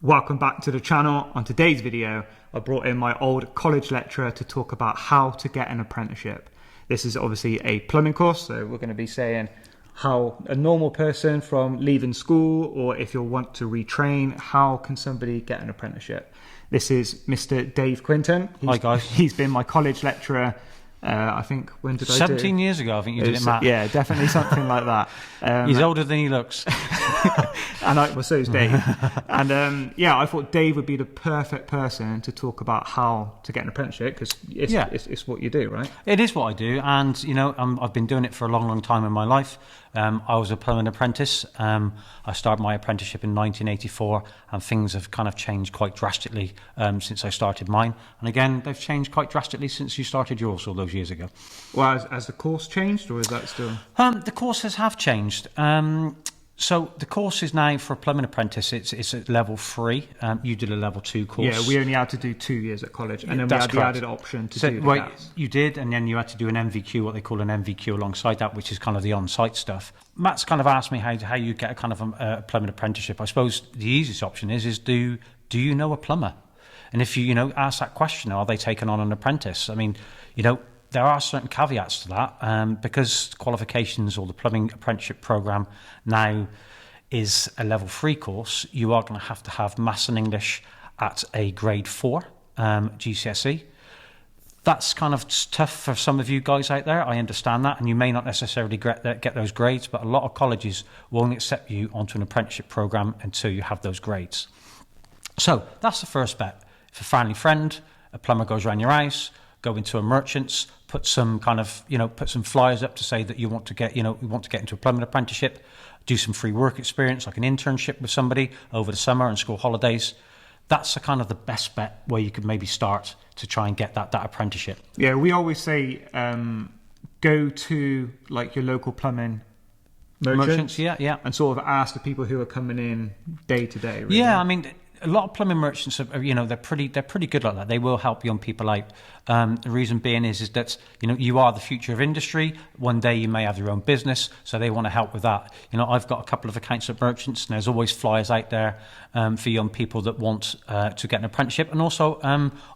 Welcome back to the channel. On today's video, I brought in my old college lecturer to talk about how to get an apprenticeship. This is obviously a plumbing course, so we're going to be saying how a normal person from leaving school, or if you want to retrain, how can somebody get an apprenticeship? This is Mr. Dave Quinton. Hi guys. He's been my college lecturer. I think, when did I do? 17 years ago, I think you did it, Matt. Yeah, definitely something like that. He's older than he looks. Well, so is Dave. And yeah, I thought Dave would be the perfect person to talk about how to get an apprenticeship, because it's what you do, right? It is what I do, and you know, I've been doing it for a long, long time in my life. I was a plumbing apprentice. I started my apprenticeship in 1984, and things have kind of changed quite drastically since I started mine. And again, they've changed quite drastically since you started yours all those years ago. Well, has the course changed, or is that still? The courses have changed. So the course is now for a plumbing apprentice. It's at level 3. You did a level 2 course. Yeah, we only had to do 2 years at college, and then we had the added option to do the gas. You did, and then you had to do an MVQ, what they call an MVQ alongside that, which is kind of the on-site stuff. Matt's kind of asked me how you get a kind of a plumbing apprenticeship. I suppose the easiest option is do you know a plumber? And if you ask that question, are they taking on an apprentice? I mean, there are certain caveats to that, because qualifications, or the plumbing apprenticeship program now is a level 3 course. You are going to have Maths and English at a grade 4 GCSE. That's kind of tough for some of you guys out there. I understand that, and you may not necessarily get those grades, but a lot of colleges won't accept you onto an apprenticeship program until you have those grades. So that's the first bet. If a family friend, a plumber goes around your house, go into a merchant's, put some kind of, put some flyers up to say that you want to get into a plumbing apprenticeship, do some free work experience, like an internship with somebody over the summer and school holidays. That's the kind of the best bet where you could maybe start to try and get that apprenticeship. Yeah, we always say go to like your local plumbing merchants, yeah, and sort of ask the people who are coming in day to day. Really. Yeah, I mean, a lot of plumbing merchants are, they're pretty good like that. They will help young people out. The reason being is that you are the future of industry. One day you may have your own business, so they want to help with that. I've got a couple of accounts at merchants, and there's always flyers out there for young people that want to get an apprenticeship, and also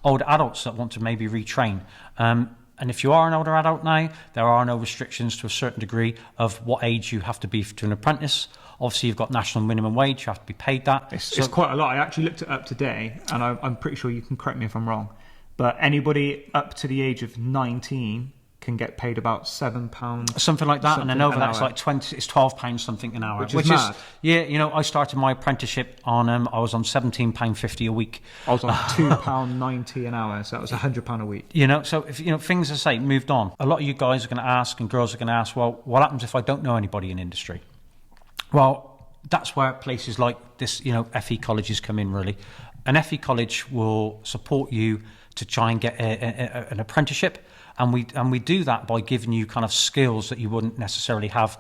older adults that want to maybe retrain. And if you are an older adult now, there are no restrictions to a certain degree of what age you have to be to an apprentice. Obviously, you've got national minimum wage, you have to be paid that. It's quite a lot. I actually looked it up today, and I'm pretty sure you can correct me if I'm wrong, but anybody up to the age of 19 can get paid about £7. Something like that, and then over that's like it's £12 something an hour. Which is mad. Yeah, I started my apprenticeship on, I was on £17.50 a week. I was on £2.90 an hour, so that was £100 a week. So if things, as I say, moved on. A lot of you guys are going to ask, and girls are going to ask, well, what happens if I don't know anybody in industry? Well, that's where places like this, FE colleges come in, really. An FE college will support you to try and get an apprenticeship, and we do that by giving you kind of skills that you wouldn't necessarily have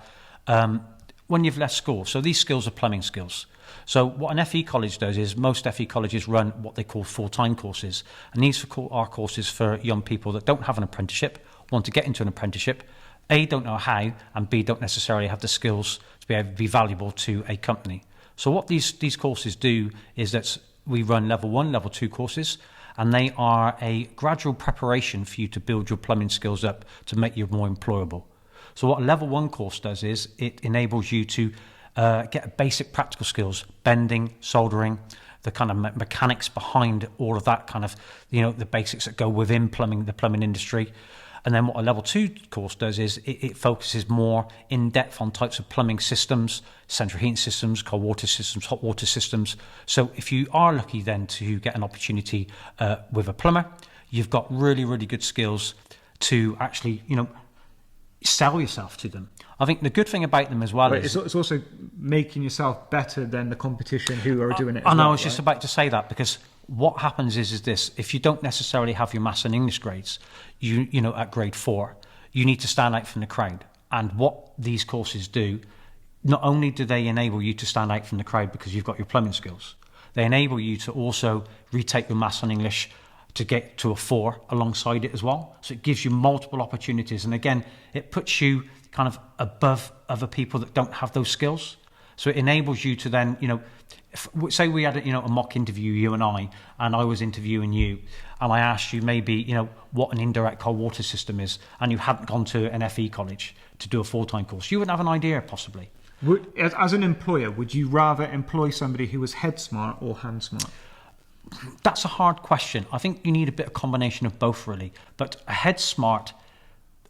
when you've left school. So these skills are plumbing skills. So what an FE college does is most FE colleges run what they call full-time courses, and these are courses for young people that don't have an apprenticeship, want to get into an apprenticeship, A, don't know how, and B, don't necessarily have the skills to be able to be valuable to a company. So what these courses do is that we run level 1, level 2 courses, and they are a gradual preparation for you to build your plumbing skills up to make you more employable. So what a level 1 course does is it enables you to get basic practical skills, bending, soldering, the kind of mechanics behind all of that kind of, the basics that go within plumbing, the plumbing industry. And then what a level 2 course does is it focuses more in depth on types of plumbing systems, central heating systems, cold water systems, hot water systems. So if you are lucky then to get an opportunity with a plumber, you've got really, really good skills to actually, sell yourself to them. I think the good thing about them as well is... It's also making yourself better than the competition who are doing it. I was just about to say that, because what happens is this: if you don't necessarily have your Maths and English grades, at grade 4, you need to stand out from the crowd. And what these courses do, not only do they enable you to stand out from the crowd because you've got your plumbing skills, they enable you to also retake your Maths and English to get to a 4 alongside it as well. So it gives you multiple opportunities. And again, it puts you kind of above other people that don't have those skills. So it enables you to then, say we had a mock interview, you and I was interviewing you, and I asked you maybe what an indirect cold water system is, and you hadn't gone to an FE college to do a full-time course, you wouldn't have an idea possibly. As an employer, would you rather employ somebody who was head smart or hand smart? That's a hard question. I think you need a bit of combination of both really, but a head smart,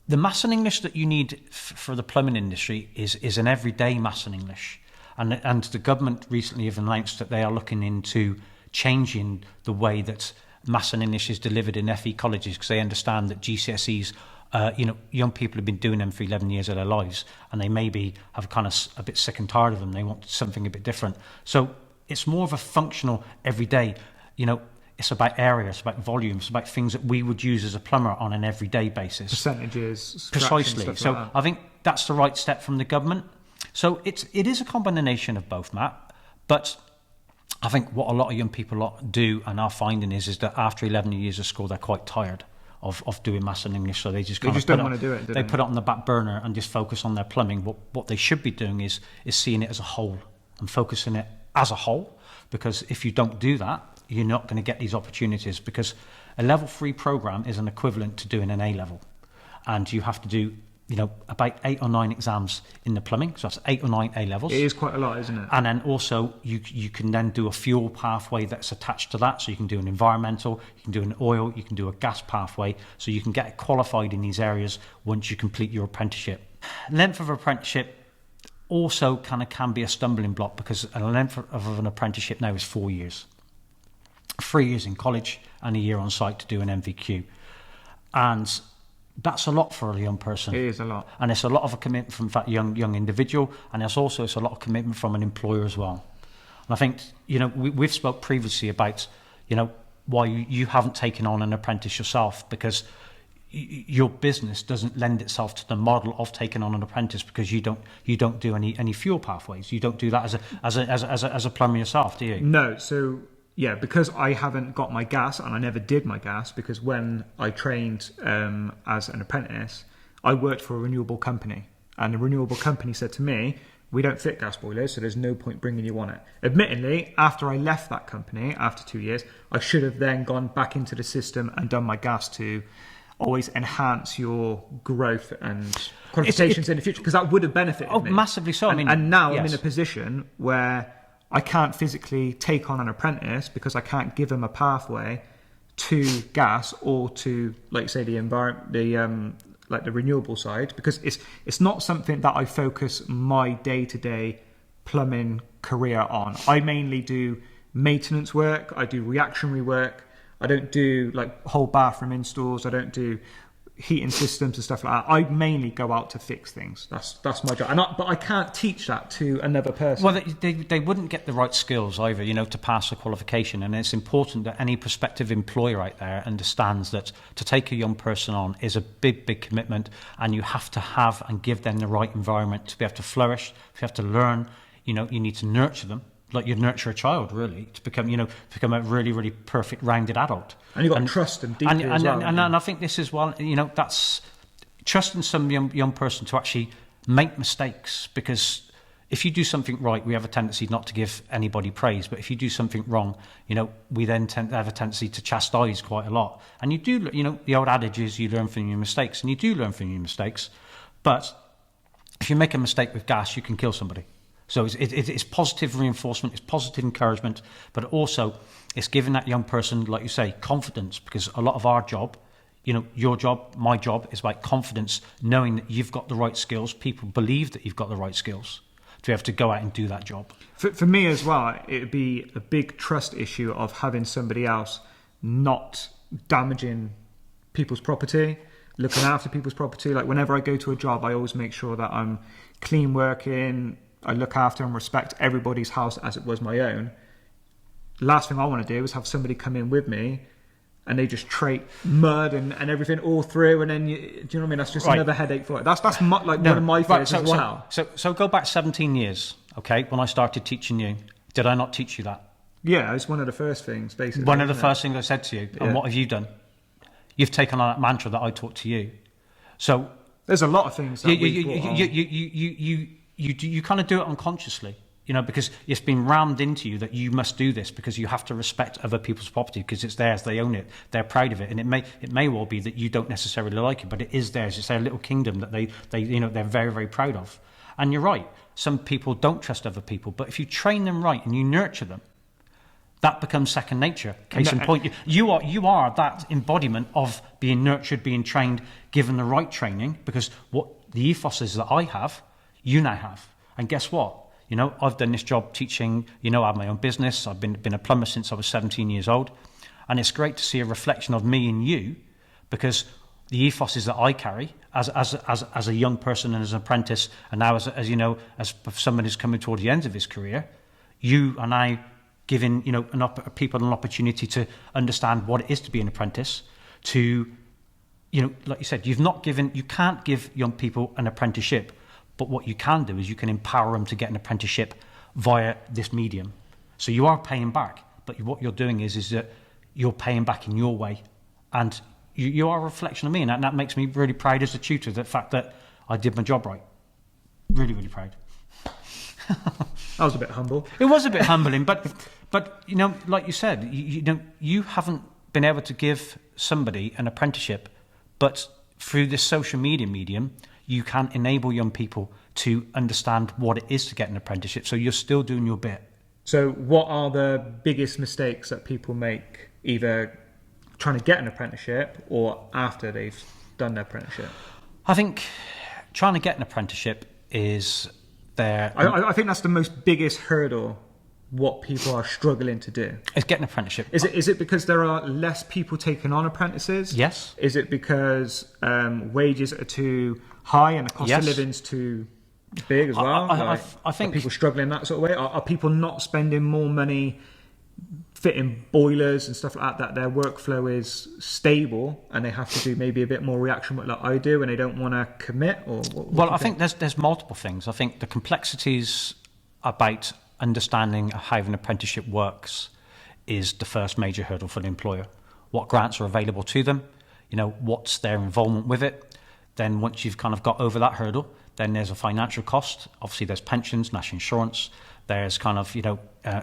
the Maths and English that you need for the plumbing industry is an everyday Maths and English. And the government recently have announced that they are looking into changing the way that Maths and English is delivered in FE colleges, because they understand that GCSEs, young people have been doing them for 11 years of their lives, and they maybe have kind of a bit sick and tired of them. They want something a bit different. So it's more of a functional everyday, it's about area, it's about volume, it's about things that we would use as a plumber on an everyday basis. Percentages, precisely. So like I think that's the right step from the government. So it is a combination of both, Matt. But I think what a lot of young people do and are finding is that after 11 years of school, they're quite tired of doing Maths and English. So they just don't want to do it. They put it on the back burner and just focus on their plumbing. What they should be doing is seeing it as a whole and focusing it as a whole. Because if you don't do that, you're not going to get these opportunities. Because a level 3 program is an equivalent to doing an A level, and you have to do about 8 or 9 exams in the plumbing, so that's 8 or 9 A levels. It is quite a lot, isn't it? And then also you can then do a fuel pathway that's attached to that, so you can do an environmental, you can do an oil, you can do a gas pathway, so you can get qualified in these areas once you complete your apprenticeship. Length of apprenticeship also can be a stumbling block, because a length of an apprenticeship now is 4 years. 3 years in college and a year on site to do an MVQ. And that's a lot for a young person. It is a lot. And it's a lot of a commitment from that young individual, and it's a lot of commitment from an employer as well. And I think, we've spoke previously about, why you haven't taken on an apprentice yourself, because your business doesn't lend itself to the model of taking on an apprentice, because you don't do any fuel pathways. You don't do that as a plumber yourself, do you? No. So yeah, because I haven't got my gas, and I never did my gas, because when I trained as an apprentice, I worked for a renewable company, and the renewable company said to me, we don't fit gas boilers, so there's no point bringing you on it. Admittedly, after I left that company, after 2 years, I should have then gone back into the system and done my gas to always enhance your growth and qualifications in the future, because that would have benefited me. Massively so. And now yes. I'm in a position where I can't physically take on an apprentice, because I can't give them a pathway to gas or to, like, say, the renewable side, because it's not something that I focus my day-to-day plumbing career on. I mainly do maintenance work. I do reactionary work. I don't do whole bathroom installs. I don't do heating systems and stuff like that. I mainly go out to fix things. That's my job. But I can't teach that to another person. Well, they wouldn't get the right skills either, to pass a qualification. And it's important that any prospective employer out there understands that to take a young person on is a big, big commitment, and you have to have and give them the right environment to be able to flourish, to have to learn. You need to nurture them, like you nurture a child, really, to become a really, really perfect, rounded adult. And you've got to trust them deeply as well. And I think this is that's trusting some young person to actually make mistakes, because if you do something right, we have a tendency not to give anybody praise, but if you do something wrong, we then tend to have a tendency to chastise quite a lot. And you do, the old adage is you learn from your mistakes, and you do learn from your mistakes. But if you make a mistake with gas, you can kill somebody. So it's positive reinforcement, it's positive encouragement, but also it's giving that young person, like you say, confidence, because a lot of our job, your job, my job, is about confidence, knowing that you've got the right skills, people believe that you've got the right skills to be able to go out and do that job. For me as well, it would be a big trust issue of having somebody else not damaging people's property, looking after people's property. Like whenever I go to a job, I always make sure that I'm clean working, I look after and respect everybody's house as it was my own. Last thing I want to do is have somebody come in with me and they just trade mud and everything all through, and then do you know what I mean? That's just another headache for it. That's one of my fears as well. So go back 17 years, okay? When I started teaching you, did I not teach you that? Yeah, it's one of the first things, basically. One of the first things I said to you. And what have you done? You've taken on that mantra that I taught to you. So there's a lot of things that you kind of do it unconsciously. because it's been rammed into you that you must do this because you have to respect other people's property because it's theirs, they own it, they're proud of it, and it may well be that you don't necessarily like it, but it is theirs. It's their little kingdom that they're very, very proud of. And you're right, some people don't trust other people, but if you train them right and you nurture them, that becomes second nature. Case in point, you are that embodiment of being nurtured, being trained, given the right training, because what the ethos is that I have, you now have. And guess what? I've done this job teaching, I have my own business. I've been a plumber since I was 17 years old. And it's great to see a reflection of me and you, because the ethos is that I carry as a young person and as an apprentice, and now as someone who's coming towards the end of his career, you are now giving people an opportunity to understand what it is to be an apprentice. To like you said, you can't give young people an apprenticeship. But what you can do is you can empower them to get an apprenticeship via this medium. So you are paying back, but what you're doing is that you're paying back in your way. And you are a reflection of me, and that makes me really proud as a tutor, the fact that I did my job right. Really, really proud. That was a bit humble. It was a bit humbling, but like you said, you haven't been able to give somebody an apprenticeship, but through this social media medium, you can enable young people to understand what it is to get an apprenticeship. So you're still doing your bit. So what are the biggest mistakes that people make, either trying to get an apprenticeship or after they've done their apprenticeship? I think trying to get an apprenticeship is there. I think that's the most biggest hurdle, what people are struggling to do. It's getting an apprenticeship. Is it because there are less people taking on apprentices? Yes. Is it because wages are too high and the cost of living's too big as well? I think are people struggling that sort of way? Are people not spending more money fitting boilers and stuff like that? Their workflow is stable and they have to do maybe a bit more reaction work like I do, and they don't want to commit? Or what I think there's multiple things. I think the complexities about understanding how an apprenticeship works is the first major hurdle for the employer. What grants are available to them? What's their involvement with it? Then once you've kind of got over that hurdle, then there's a financial cost. Obviously, there's pensions, national insurance. There's kind of,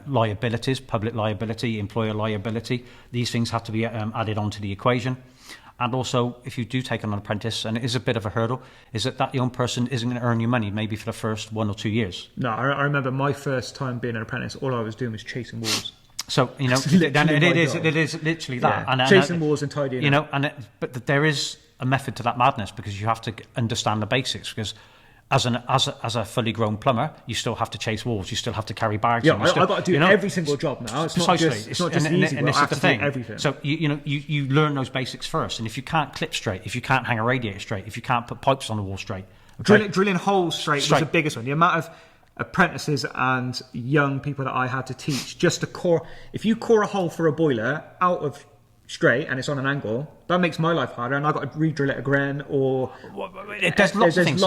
liabilities, public liability, employer liability. These things have to be added onto the equation. And also, if you do take on an apprentice, and it is a bit of a hurdle, is that young person isn't going to earn you money maybe for the first 1 or 2 years. No, I remember my first time being an apprentice, all I was doing was chasing walls. So, it is literally that. Yeah. Chasing walls and tidying up. But there is a method to that madness, because you have to understand the basics, because as a fully grown plumber, you still have to chase walls, you still have to carry bags. Yeah, I've got to do every single job now. It's not just easy. And this is the thing. Everything. So you learn those basics first, and if you can't clip straight, if you can't hang a radiator straight, if you can't put pipes on the wall straight, drilling holes straight was the biggest one. The amount of apprentices and young people that I had to teach just to core. If you core a hole for a boiler out of straight and it's on an angle, that makes my life harder, and I've got to re-drill it again. Or there's lots of things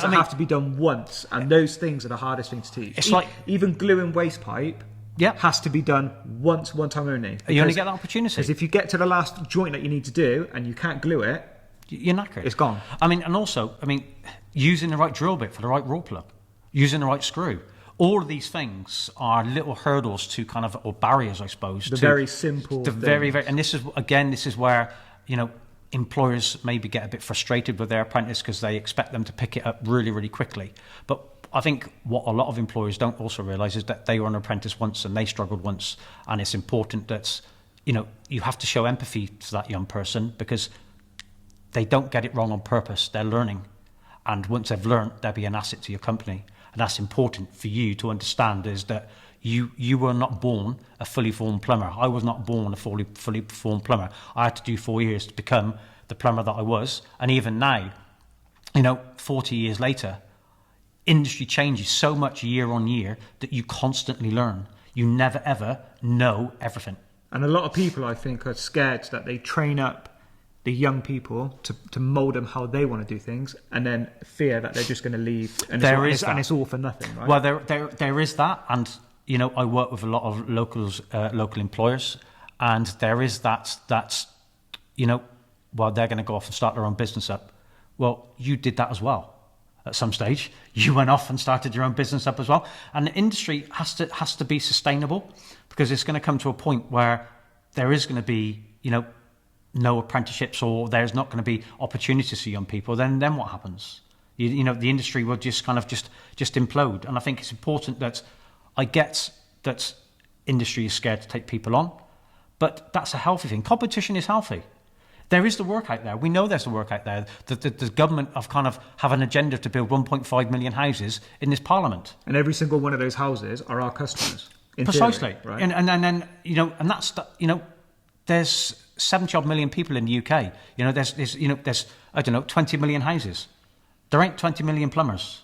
that have to be done once, and those things are the hardest thing to teach. It's like even gluing waste pipe. Yeah, has to be done one time only. You only get that opportunity. Because if you get to the last joint that you need to do and you can't glue it, you're knackered. It's gone. And also, using the right drill bit for the right raw plug, using the right screw. All of these things are little hurdles to kind of, or barriers, I suppose. Very simple. Very, and this is where, employers maybe get a bit frustrated with their apprentice because they expect them to pick it up really, really quickly. But I think what a lot of employers don't also realise is that they were an apprentice once and they struggled once, and it's important that, you have to show empathy to that young person, because they don't get it wrong on purpose. They're learning, and once they've learned, they'll be an asset to your company. And that's important for you to understand, is that you were not born a fully formed plumber. I was not born a fully formed plumber. I had to do 4 years to become the plumber that I was. And even now, 40 years later, industry changes so much year on year that you constantly learn. You never, ever know everything. And a lot of people, I think, are scared that they train up the young people to mould them how they want to do things, and then fear that they're just going to leave, and it's all for nothing, right? Well, there is that, and I work with a lot of local employers, and there is that they're going to go off and start their own business up. Well, you did that as well, at some stage. You went off and started your own business up as well. And the industry has to be sustainable, because it's going to come to a point where there is going to be, no apprenticeships, or there's not going to be opportunities for young people. Then what happens? The industry will just kind of just implode. And I think it's important that I get that industry is scared to take people on, but that's a healthy thing. Competition is healthy. There is the work out there. We know there's the work out there. The government have an agenda to build 1.5 million houses in this parliament. And every single one of those houses are our customers. Precisely. Theory, right? And then, and that's, there's 70 odd million people in the UK. There's, I don't know, 20 million houses. There ain't 20 million plumbers.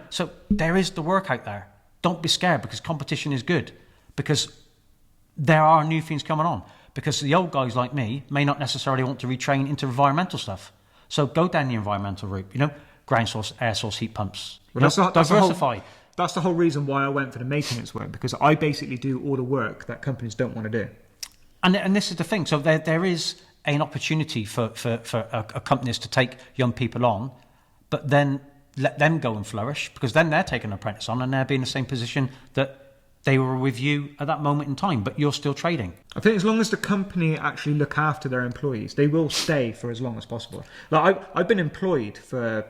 So there is the work out there. Don't be scared, because competition is good, because there are new things coming on. Because the old guys like me may not necessarily want to retrain into environmental stuff. So go down the environmental route, ground source, air source, heat pumps. Diversify. That's the whole reason why I went for the maintenance work, because I basically do all the work that companies don't want to do. And this is the thing. So there is an opportunity for companies to take young people on, but then let them go and flourish, because then they're taking an apprentice on and they're being in the same position that they were with you at that moment in time, but you're still trading. I think as long as the company actually look after their employees, they will stay for as long as possible. Like I've been employed for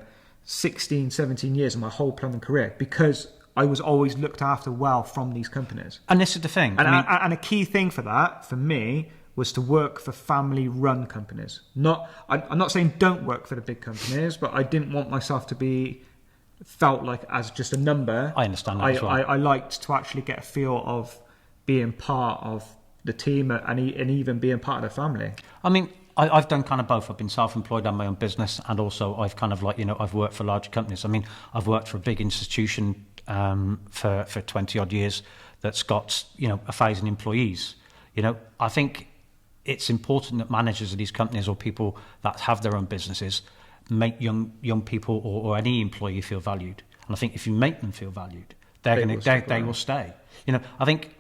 16, 17 years in my whole plumbing career, because I was always looked after well from these companies. And this is the thing. And a key thing for that, for me, was to work for family-run companies. I'm not saying don't work for the big companies, but I didn't want myself to be felt like as just a number. I understand that as well. I liked to actually get a feel of being part of the team and even being part of the family. I mean, I've done kind of both. I've been self-employed on my own business, and also I've kind of I've worked for large companies. I mean, I've worked for a big institution for 20 odd years that's got 1,000 employees. I think it's important that managers of these companies, or people that have their own businesses, make young people or any employee feel valued. And I think if you make them feel valued, they will stay. I think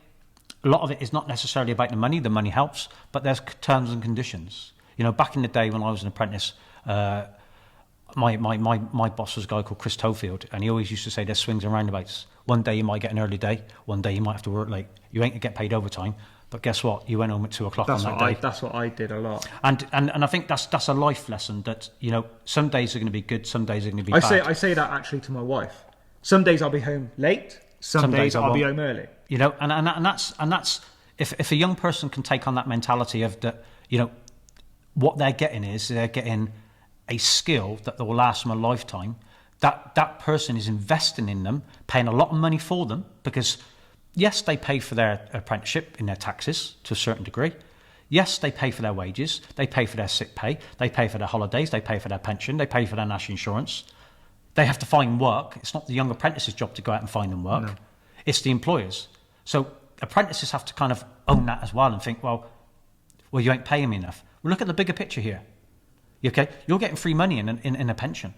a lot of it is not necessarily about the money. The money helps, but there's terms and conditions. Back in the day when I was an apprentice, my boss was a guy called Chris Tofield, and he always used to say there's swings and roundabouts. One day you might get an early day, one day you might have to work late. You ain't going to get paid overtime, but guess what? You went home at 2 o'clock on that day. That's what I did a lot. And I think that's a life lesson that, some days are going to be good, some days are going to be bad. I say that actually to my wife. Some days I'll be home late, some days I'll be home early. And that's if a young person can take on that mentality of that, what they're getting is they're getting a skill that will last them a lifetime. That person is investing in them, paying a lot of money for them, because yes, they pay for their apprenticeship in their taxes to a certain degree. Yes, they pay for their wages, they pay for their sick pay, they pay for their holidays, they pay for their pension, they pay for their national insurance. They have to find work. It's not the young apprentice's job to go out and find them work. No. It's the employers. So apprentices have to kind of own that as well and think, well, you ain't paying me enough. Well, look at the bigger picture here. Okay, you're getting free money in a pension,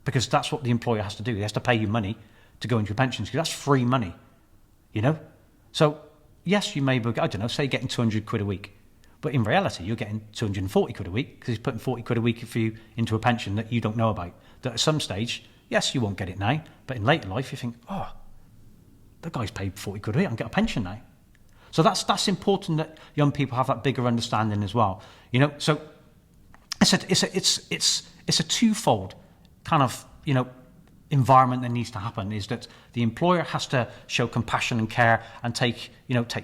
because that's what the employer has to do. He has to pay you money to go into your pensions, because that's free money. So yes, you may be, I don't know, say you're getting 200 quid a week, but in reality you're getting 240 quid a week, because he's putting 40 quid a week for you into a pension that you don't know about, that at some stage, yes, you won't get it now, but in later life you think, oh, the guy's paid 40 quid a week, I can get a pension now. So that's important, that young people have that bigger understanding as well. So it's a twofold kind of environment that needs to happen, is that the employer has to show compassion and care and take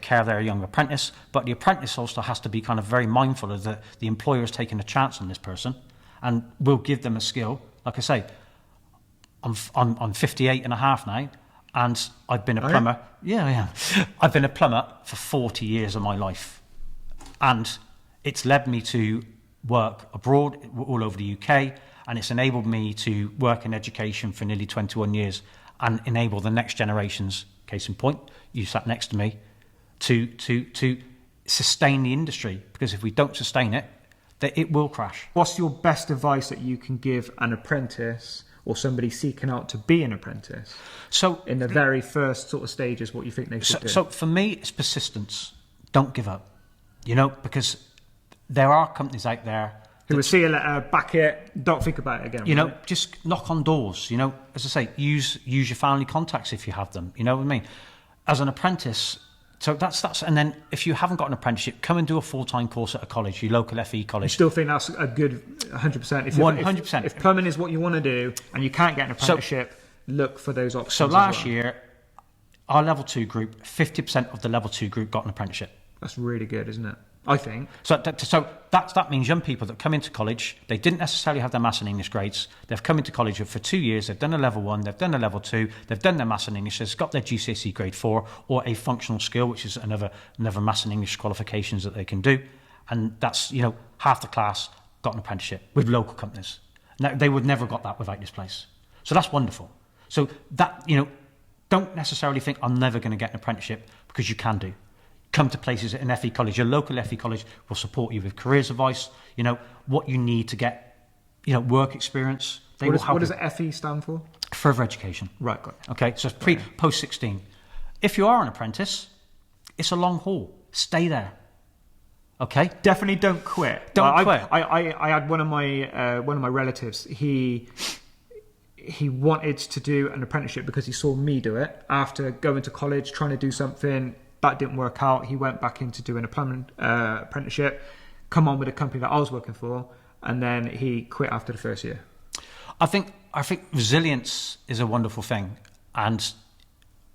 care of their young apprentice, but the apprentice also has to be kind of very mindful of the employer is taking a chance on this person and will give them a skill. Like I say, I'm 58 and a half now, and I've been a plumber. Yeah. I've been a plumber for 40 years of my life, and it's led me to work abroad all over the UK, and it's enabled me to work in education for nearly 21 years and enable the next generations, case in point, you sat next to me, to sustain the industry, because if we don't sustain it, that it will crash. What's your best advice that you can give an apprentice or somebody seeking out to be an apprentice? So in the very first sort of stages, what you think they should do? So for me, it's persistence. Don't give up, because there are companies out there Who will see a letter, back it, don't think about it again. You know, just knock on doors. You know, as I say, use your family contacts if you have them. You know what I mean? As an apprentice, so that's. And then if you haven't got an apprenticeship, come and do a full-time course at a college, your local FE college. You still think that's a good 100%? 100%. If plumbing is what you want to do and you can't get an apprenticeship, look for those options. So last year, our level 2 group, 50% of the level 2 group got an apprenticeship. That's really good, isn't it? I think. So that means young people that come into college, they didn't necessarily have their maths and English grades. They've come into college for 2 years, they've done a level 1, they've done a level 2, they've done their maths and English, they've got their GCSE grade 4 or a functional skill, which is another maths and English qualifications that they can do. And that's, you know, half the class got an apprenticeship with local companies. Now, they would never have got that without this place. So that's wonderful. So that, you know, don't necessarily think I'm never going to get an apprenticeship, because you can do. Come to places in FE college. Your local FE college will support you with careers advice, you know, what you need to get, you know, work experience. What does FE stand for? Further education. Right, got it. Okay, so post 16. If you are an apprentice, it's a long haul. Stay there. Okay? Definitely don't quit. Don't quit. I had one of my relatives, he wanted to do an apprenticeship because he saw me do it. After going to college, trying to do something, that didn't work out. He went back in to doing a plumbing apprenticeship, come on with a company that I was working for, and then he quit after the first year. I think resilience is a wonderful thing, and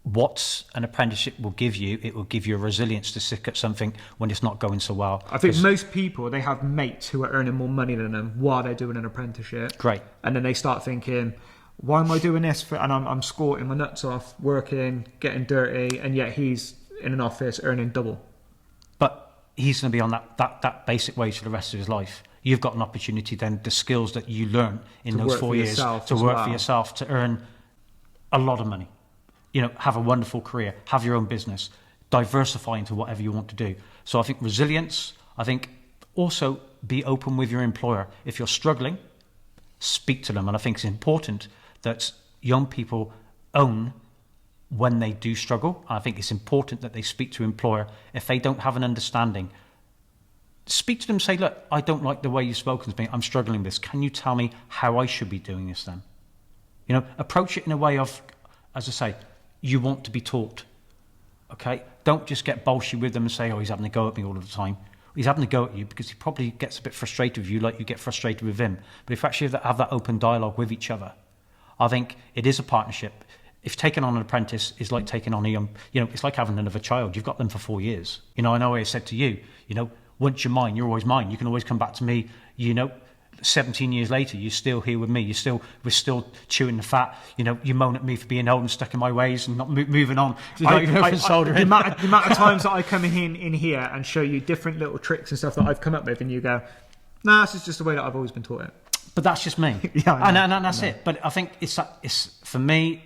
what an apprenticeship will give you, it will give you a resilience to stick at something when it's not going so well. I think most people, they have mates who are earning more money than them while they're doing an apprenticeship. Great. And then they start thinking, why am I doing this for? And I'm squatting my nuts off, working, getting dirty, and yet he's in an office earning double. But he's going to be on that basic wage for the rest of his life. You've got an opportunity then, the skills that you learn in those 4 years, to work for yourself, to earn a lot of money. You know, have a wonderful career, have your own business, diversify into whatever you want to do. So I think resilience, I think also be open with your employer. If you're struggling, speak to them. And I think it's important that young people own when they do struggle. I think it's important that they speak to employer. If they don't have an understanding, speak to them, say, look, I don't like the way you've spoken to me. I'm struggling with this. Can you tell me how I should be doing this then? You know, approach it in a way of, as I say, you want to be taught. Okay? Don't just get bolshy with them and say, oh, he's having a go at me all of the time. He's having a go at you because he probably gets a bit frustrated with you like you get frustrated with him. But if you actually have that open dialogue with each other, I think it is a partnership. If taking on an apprentice is like taking on a young, you know, it's like having another child. You've got them for 4 years. You know, I know I said to you, you know, once you're mine, you're always mine. You can always come back to me, you know, 17 years later, you're still here with me. We're still chewing the fat. You know, you moan at me for being old and stuck in my ways and not moving on. The amount of times that I come in here and show you different little tricks and stuff that I've come up with, and you go, nah, this is just the way that I've always been taught it. But that's just me. Yeah, and that's it. But I think it's for me,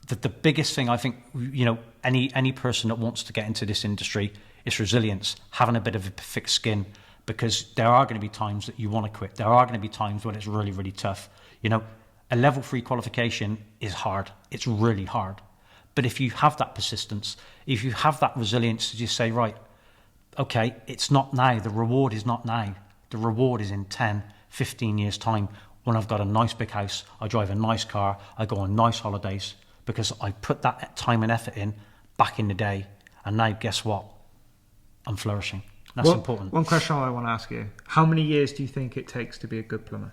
the biggest thing, I think, you know, any person that wants to get into this industry is resilience, having a bit of a thick skin, because there are going to be times that you want to quit. There are going to be times when it's really, really tough. You know, a level 3 qualification is hard. It's really hard. But if you have that persistence, if you have that resilience to just say, right, okay, it's not now. The reward is not now. The reward is in 10, 15 years' time when I've got a nice big house, I drive a nice car, I go on nice holidays, because I put that time and effort in back in the day. And now, guess what? I'm flourishing. That's important. One question I want to ask you. How many years do you think it takes to be a good plumber?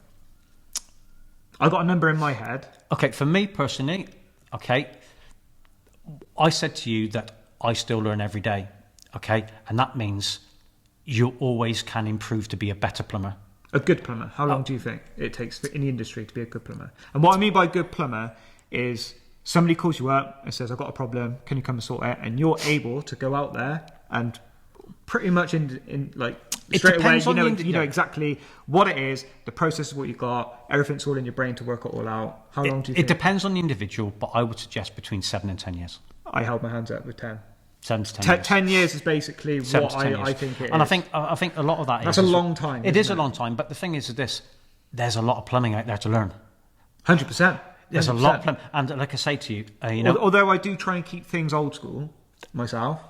I've got a number in my head. Okay, for me personally, okay, I said to you that I still learn every day, okay? And that means you always can improve to be a better plumber. A good plumber. How long do you think it takes in the industry to be a good plumber? And what I mean by good plumber is somebody calls you up and says, I've got a problem, can you come and sort it? And you're able to go out there and pretty much in like straight away, you know exactly what it is, the process is what you got, everything's all in your brain to work it all out. How long do you think? It depends on the individual, but I would suggest between 7 and 10 years. I held my hands up with 10. 7 to 10 years. 10 years is basically what I think it is. And I think a lot of that's a long time. It is a long time, but the thing is this, there's a lot of plumbing out there to learn. 100%. There's a lot of plumbing. And like I say to you, you know... Although I do try and keep things old school myself.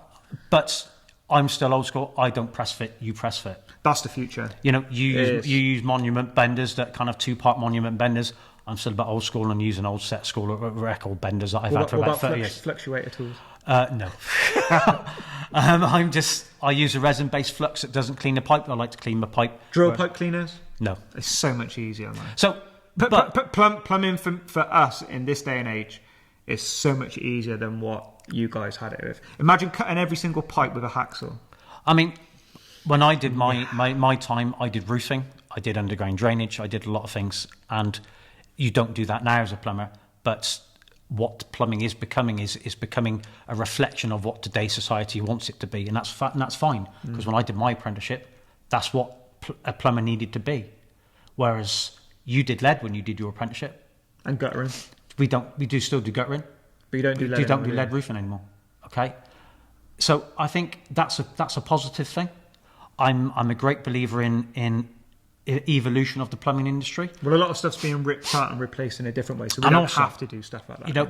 But I'm still old school. I don't press fit. You press fit. That's the future. You know, you use monument benders, that kind of 2-part monument benders. I'm still a bit old school and using old set school record benders that I've had for about 30 years. Fluctuator tools? No. I use a resin-based flux that doesn't clean the pipe. I like to clean my pipe. Drill pipe cleaners? No. It's so much easier, man. So, plumbing for us in this day and age is so much easier than what you guys had it with. Imagine cutting every single pipe with a hacksaw. I mean, when I did my time, I did roofing, I did underground drainage, I did a lot of things, and you don't do that now as a plumber. But what plumbing is becoming is becoming a reflection of what today's society wants it to be, and that's fine. Because when I did my apprenticeship, that's what a plumber needed to be. Whereas you did lead when you did your apprenticeship, and guttering. We do still do guttering, but you don't do lead roofing anymore. Okay, so I think that's a positive thing. I'm a great believer in evolution of the plumbing industry. Well, a lot of stuff's being ripped out and replaced in a different way, so we don't have to do stuff like that. You know,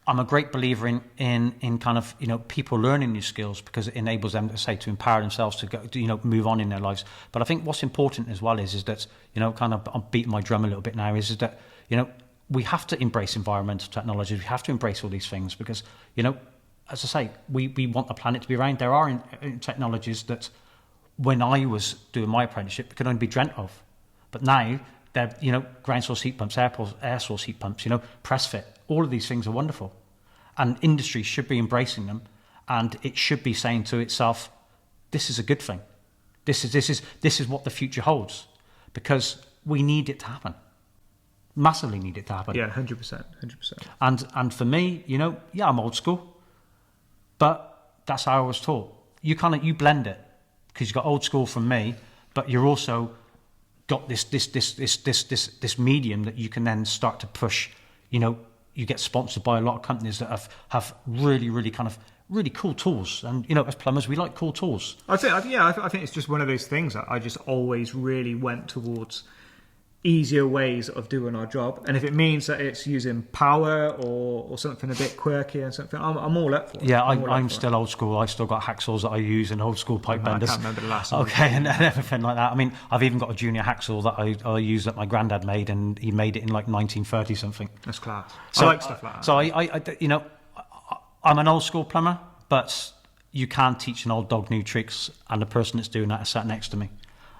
I'm a great believer in kind of, you know, people learning new skills, because it enables them to empower themselves to go, you know, move on in their lives. But I think what's important as well is that, you know, kind of, I'm beating my drum a little bit now, is that, you know, we have to embrace environmental technologies. We have to embrace all these things because, you know, as I say, we want the planet to be around. There are technologies that, when I was doing my apprenticeship, could only be dreamt of. But now, they're, you know, ground source heat pumps, air source heat pumps, you know, press fit. All of these things are wonderful. And industry should be embracing them. And it should be saying to itself, this is a good thing. This is what the future holds. Because we need it to happen. Massively need it to happen. Yeah, 100%. And for me, you know, yeah, I'm old school. But that's how I was taught. You blend it. Because you've got old school from me, but you're also got this medium that you can then start to push. You know, you get sponsored by a lot of companies that have really kind of really cool tools, and you know, as plumbers, we like cool tools. I think it's just one of those things that I just always really went towards easier ways of doing our job, and if it means that it's using power or something a bit quirky and something, I'm all up for it. Yeah, I'm still old school. I still got hacksaws that I use and old school pipe benders. I can't remember the last one. Okay, and everything like that. I mean, I've even got a junior hacksaw that I use that my granddad made, and he made it in like 1930 something. That's class. So, I like stuff like that. So I you know, I'm an old school plumber, but you can't teach an old dog new tricks, and the person that's doing that is sat next to me.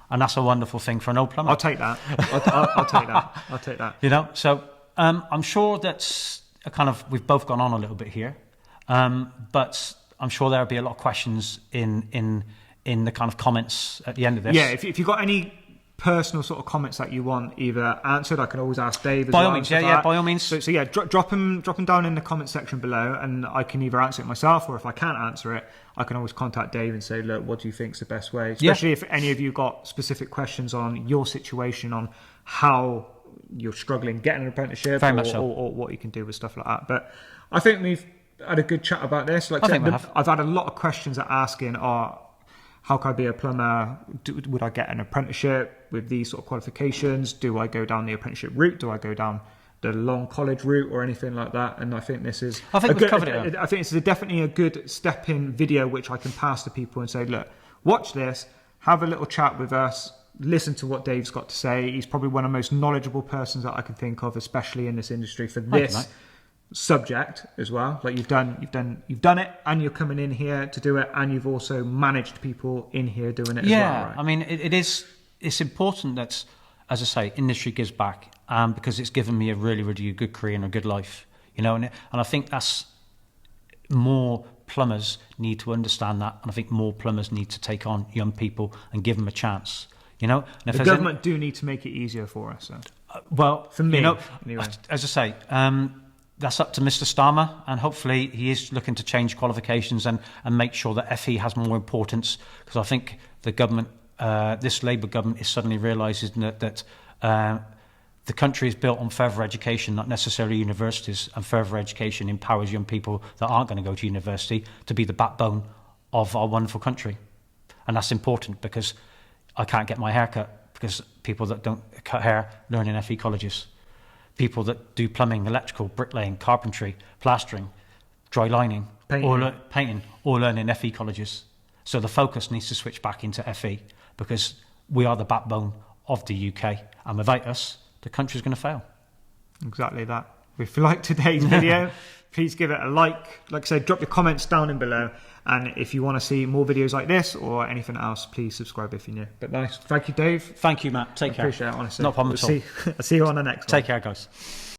And that's a wonderful thing for an old plumber. I'll take that. I'll take that. I'll take that. You know, so I'm sure that's a kind of, we've both gone on a little bit here, but I'm sure there'll be a lot of questions in the kind of comments at the end of this. Yeah, if you've got any personal sort of comments that you want either answered, I can always ask Dave as by well. All means, yeah, by all means. So yeah, drop them down in the comment section below, and I can either answer it myself, or if I can't answer it, I can always contact Dave and say, look, what do you think is the best way? Especially if any of you got specific questions on your situation, on how you're struggling getting an apprenticeship, or what you can do with stuff like that. But I think we've had a good chat about this. Like I've had a lot of questions that are asking, how can I be a plumber? Would I get an apprenticeship with these sort of qualifications? Do I go down the apprenticeship route? Do I go down the long college route or anything like that? And I think this is... I think we've covered it. I think this is definitely a good step-in video which I can pass to people and say, look, watch this, have a little chat with us, listen to what Dave's got to say. He's probably one of the most knowledgeable persons that I can think of, especially in this industry for this subject as well. Like you've done it, and you're coming in here to do it, and you've also managed people in here doing it as well, right? I mean, it's important that, as I say, industry gives back, because it's given me a really, really good career and a good life, you know, and I think that's more plumbers need to understand that, and I think more plumbers need to take on young people and give them a chance, you know. And if the government do need to make it easier for us. So. Well, for me, you know, anyway. As I say, that's up to Mr. Starmer, and hopefully he is looking to change qualifications and make sure that FE has more importance, because I think the government, this Labour government, is suddenly realising that the country is built on further education, not necessarily universities, and further education empowers young people that aren't going to go to university to be the backbone of our wonderful country. And that's important, because I can't get my hair cut because people that don't cut hair learn in FE colleges. People that do plumbing, electrical, bricklaying, carpentry, plastering, dry lining, painting, all learn in FE colleges. So the focus needs to switch back into FE, because we are the backbone of the UK, and without us, the country's going to fail. Exactly that. If you like today's video, please give it a like. Like I said, drop your comments down in below. And if you want to see more videos like this or anything else, please subscribe if you're new. But nice. Thank you, Dave. Thank you, Matt. Take care. Appreciate it, honestly. No problem at all. I'll see you on the next one. Take care, guys.